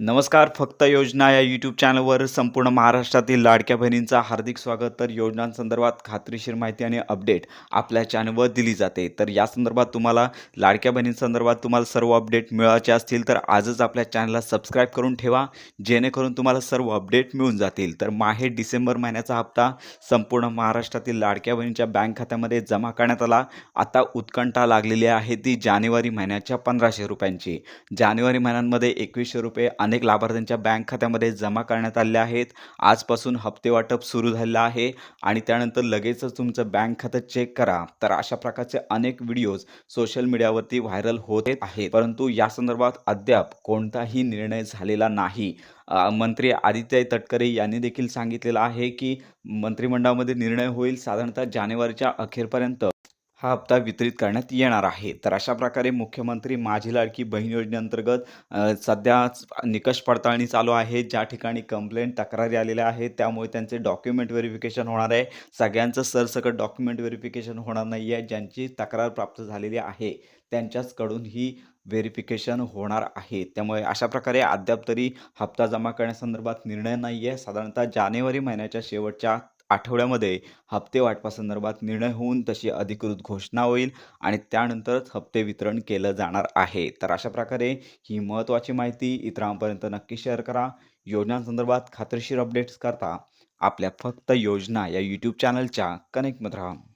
नमस्कार. फक्त योजना या यूट्यूब चॅनलवर संपूर्ण महाराष्ट्रातील लाडक्या बहिणींचा हार्दिक स्वागत. तर योजनांसंदर्भात खात्रीशीर माहिती आणि अपडेट आपल्या चॅनलवर दिली जाते. तर या संदर्भात तुम्हाला लाडक्या बहिणींसंदर्भात तुम्हाला सर्व अपडेट मिळवायचे असतील तर आजच आपल्या चॅनलला सबस्क्राईब करून ठेवा, जेणेकरून तुम्हाला सर्व अपडेट मिळून जातील. तर माहे डिसेंबर महिन्याचा हप्ता संपूर्ण महाराष्ट्रातील लाडक्या बहिणींच्या बँक खात्यामध्ये जमा करण्यात आला. आता उत्कंठा लागलेली आहे ती जानेवारी महिन्याच्या 1500 रुपयांची. जानेवारी महिन्यांमध्ये 2100 रुपये अनेक लाभार्थ्यांच्या बँक खात्यामध्ये जमा करण्यात आले आहेत. आजपासून हप्ते वाटप सुरू झालेलं आहे आणि त्यानंतर लगेचच तुमचं बँक खातं चेक करा. तर अशा प्रकारचे अनेक व्हिडिओज सोशल मीडियावरती व्हायरल होत आहेत, परंतु या संदर्भात अद्याप कोणताही निर्णय झालेला नाही. मंत्री आदित्य तटकरे यांनी देखील सांगितलेलं आहे की मंत्रिमंडळामध्ये निर्णय होईल, साधारणतः जानेवारीच्या अखेरपर्यंत हा हप्ता वितरित करण्यात येणार आहे. तर अशा प्रकारे मुख्यमंत्री माझी लाडकी बहीण योजनेअंतर्गत सध्या निकष पडताळणी चालू आहे. ज्या ठिकाणी कंप्लेंट तक्रारी आलेल्या आहेत त्यामुळे त्यांचे डॉक्युमेंट व्हेरिफिकेशन होणार आहे. सगळ्यांचं सरसकट डॉक्युमेंट व्हेरिफिकेशन होणार नाही आहे. ज्यांची तक्रार प्राप्त झालेली आहे त्यांच्याचकडून ही व्हेरिफिकेशन होणार आहे. त्यामुळे अशा प्रकारे अद्याप तरी हप्ता जमा करण्यासंदर्भात निर्णय नाही आहे. साधारणतः जानेवारी महिन्याच्या शेवटच्या आठवड्यामध्ये हप्ते वाटपासंदर्भात निर्णय होऊन तशी अधिकृत घोषणा होईल आणि त्यानंतरच हप्ते वितरण केलं जाणार आहे. तर अशा प्रकारे ही महत्त्वाची माहिती इतरांपर्यंत नक्की शेअर करा. योजनांसंदर्भात खात्रीशीर अपडेट्स करता आपल्या फक्त योजना या यूट्यूब चॅनलच्या कनेक्टमध्ये राहा.